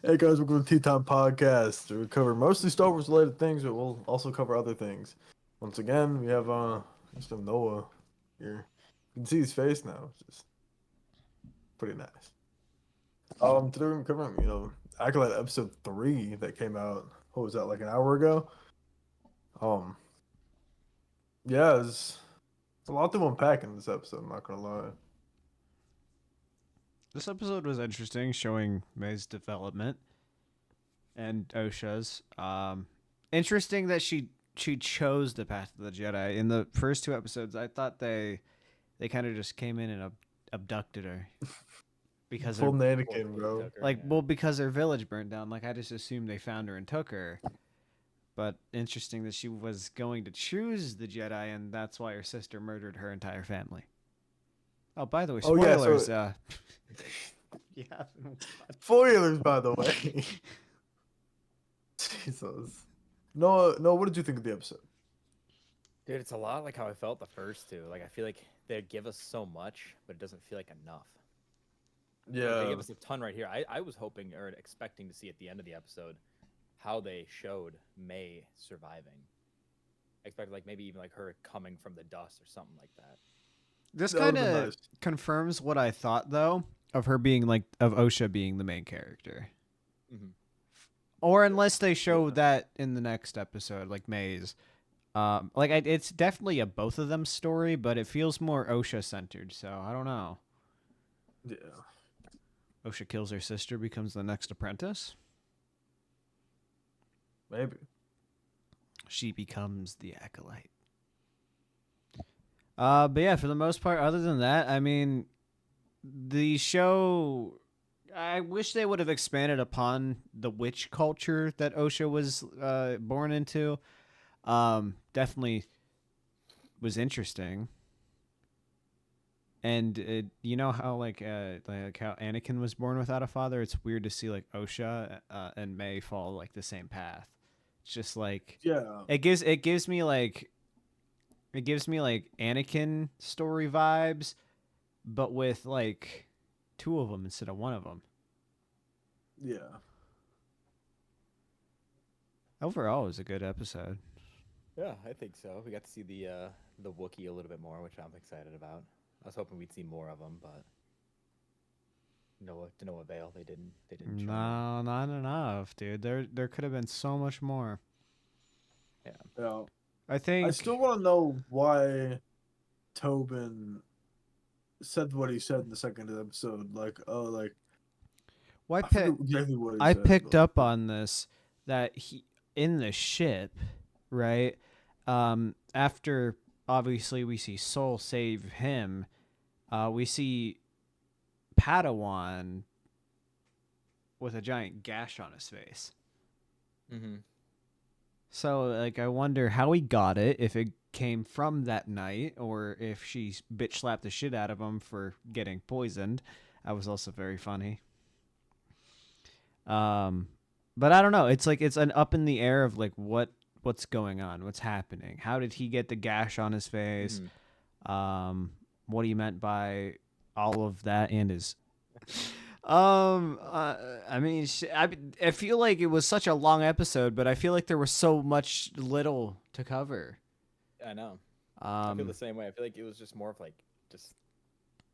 Hey guys, welcome to Tea Time Podcast. We cover mostly Star Wars related things, but we'll also cover other things. Once again, we have Mr. Noah here. You can see his face now, which is pretty nice. Today we're covering, Acolyte episode 3 that came out. What was that, like an hour ago? Um, yeah, it's a lot to unpack in this episode. I'm not gonna lie. This episode was interesting, showing May's development and Osha's. Interesting that she chose the path of the Jedi. In the first two episodes, I thought they kind of just came in and abducted her because Full her Anakin, bro. because their village burned down. Like I just assumed they found her and took her. But interesting that she was going to choose the Jedi, and that's why her sister murdered her entire family. Oh, by the way, Oh yeah, spoilers. so Yeah. spoilers, by the way. Jesus. No, no. What did you think of the episode? Dude, it's a lot like how I felt the first two. Like I feel like they give us so much, but it doesn't feel like enough. Like, they give us a ton right here. I was hoping or expecting to see at the end of the episode how they showed May surviving. I expected like maybe even like her coming from the dust or something like that. This That would've kind been of nice. confirms what I thought, though, of her being of Osha being the main character. Mm-hmm. Or unless they show that in the next episode, like May's. It's definitely a both of them story, but it feels more Osha centered. So I don't know. Yeah. Osha kills her sister, becomes the next apprentice. Maybe. She becomes the acolyte. But yeah, for the most part, other than that, I mean, the show. I wish they would have expanded upon the witch culture that Osha was born into. Definitely was interesting. And you know how like how Anakin was born without a father. It's weird to see like Osha and May follow like the same path. It's just like Yeah. it gives me like Anakin story vibes, but with like two of them instead of one of them. Yeah. Overall, it was a good episode. Yeah, I think so. We got to see the Wookiee a little bit more, which I'm excited about. I was hoping we'd see more of them, but to no avail. They didn't. They didn't show more. No, not enough, dude. There could have been so much more. Yeah. Yeah. I I think still want to know why Tobin said what he said in the second episode. Like, oh, like why I forget pick exactly what he I said. picked But up on this that he in the ship, right? After obviously we see Soul save him, we see Padawan with a giant gash on his face. Mm-hmm. So like I wonder how he got it, if it came from that night or if she bitch slapped the shit out of him for getting poisoned. That was also very funny. Um but I don't know. It's like it's an up in the air of like what's going on, what's happening. How did he get the gash on his face? Mm-hmm. What he meant by all of that and his I mean, I feel like it was such a long episode, but I feel like there was so much little to cover. I know. I feel the Um, same way. I feel like it was just more of like just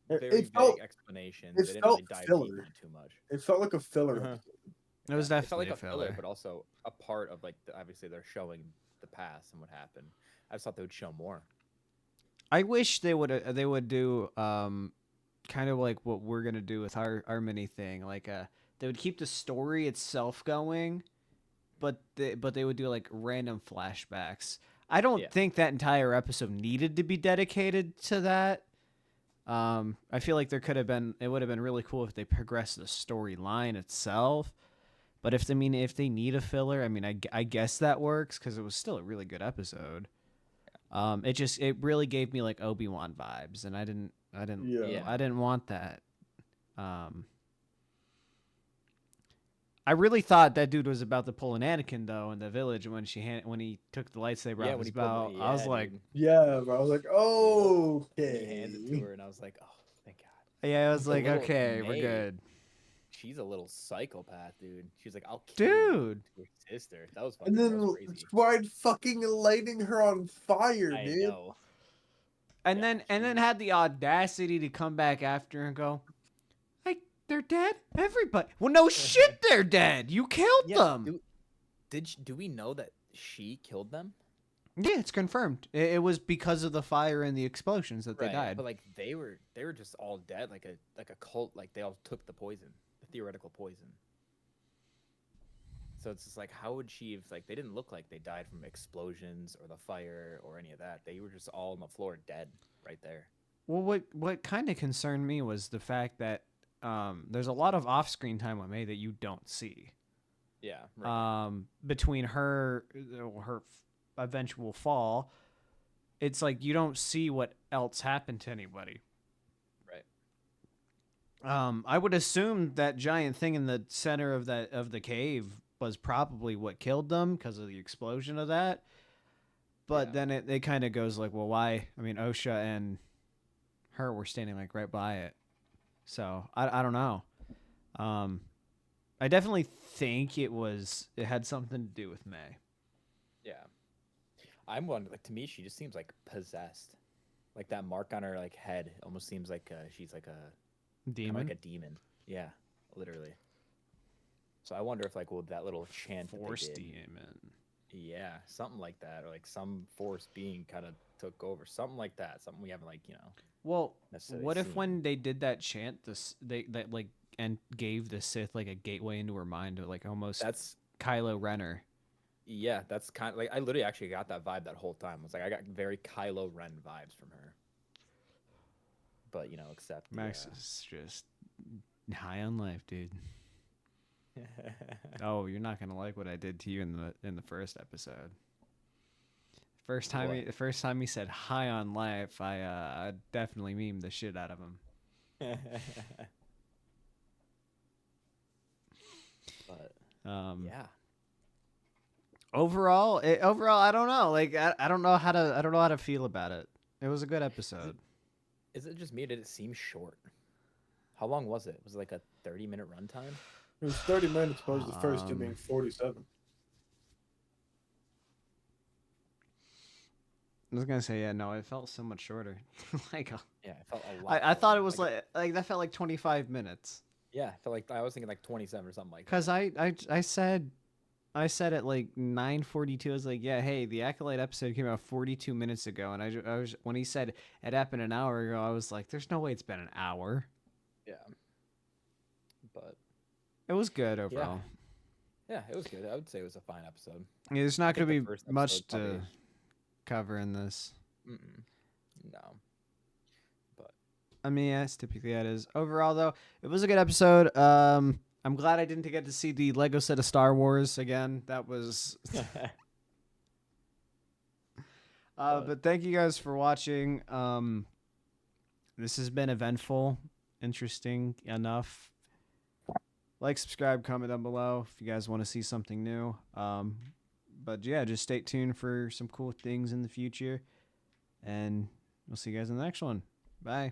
it, very it felt vague explanations. it They didn't felt really dive deep filler. into too much. It felt like a filler Uh-huh. episode. it was It felt definitely like a a filler, filler. but also a part of like obviously they're showing the past and what happened. I just thought they would show more. I wish they would do kind of like what we're gonna do with our mini thing. Like they would keep the story itself going, but they would do like random flashbacks. I don't Yeah. think that entire episode needed to be dedicated to that. I feel like it would have been really cool if they progressed the storyline itself. But if they need a filler, I mean, I guess that works because it was still a really good episode. It really gave me like Obi-Wan vibes, and Yeah. I didn't want that. Um, I really thought that dude was about to pull an Anakin though in the village when he took the lightsaber Yeah, off when his he pulled belt. the I was like, dude. Yeah, bro. I was like, And he hands it to okay. her, and I was like, oh, thank God. yeah, I was The like, little okay, we're May, good. she's a little psychopath, dude. She's like, I'll kill you, Dude. your sister. That was And fucking that then was crazy. tried fucking lighting her on fire, I dude. know. And Yeah, then had the audacity to come back after and go, like, they're dead? Everybody. Well, no shit, they're dead. You killed them. Do we know that she killed them? Yeah, it's confirmed. It was because of the fire and the explosions that they Right, died. but like they were just all dead, like a cult. Like they all took the poison, the theoretical poison. So it's just like, how would she have, like, they didn't look like they died from explosions or the fire or any of that. They were just all on the floor dead right there. Well, what kind of concerned me was the fact that there's a lot of off-screen time with May that you don't see. Yeah. Right. Between her eventual fall, it's like you don't see what else happened to anybody. Right. I would assume that giant thing in the center of the cave was probably what killed them because of the explosion of that. But then it kind of goes like, well, why? I mean, OSHA and her were standing like right by it. So I don't know. I definitely think it had something to do with May. Yeah. I'm wondering, like, to me, she just seems like possessed. Like that mark on her like head almost seems like she's like a Demon? like a demon. Yeah, literally. So I wonder if, like, that little chant Force that they did, demon. yeah, something like that, or like some force being kind of took over, something like that, something we haven't, like, Well, necessarily what if seen. when they did that chant, that like and gave the Sith like a gateway into her mind, like almost That's Kylo Renner. Yeah, that's kind of like, I literally actually got that vibe that whole time. It's like I got very Kylo Ren vibes from her. But except Max is just high on life, dude. Oh, you're not gonna like what I did to you in the first episode. The first time he said high on life, I definitely memed the shit out of him. But yeah. Overall, I don't know. Like I don't know how to feel about it. It was a good episode. Is it just me, or did it seem short? How long was it? Was it like a 30-minute runtime? It was 30 minutes, opposed to the first two being 47. I was gonna say, yeah, no, it felt so much shorter. Like, Yeah, it felt a lot. I thought it was like that felt like 25 minutes. Yeah, I felt like I was thinking like 27 or something like that. Cause I said at like 9:42, I was like, yeah, hey, the Acolyte episode came out 42 minutes ago, and I was when he said it happened an hour ago, I was like, there's no way it's been an hour. Yeah. But it was good overall. Yeah, it was good. I would say it was a fine episode. Yeah, there's not gonna be much to probably cover in this. No. But I mean, yes, typically it is. Overall, though, it was a good episode. I'm glad I didn't get to see the Lego set of Star Wars again. That was. But thank you guys for watching. This has been eventful, interesting enough. Like, subscribe, comment down below if you guys want to see something new. But yeah, just stay tuned for some cool things in the future. And we'll see you guys in the next one. Bye.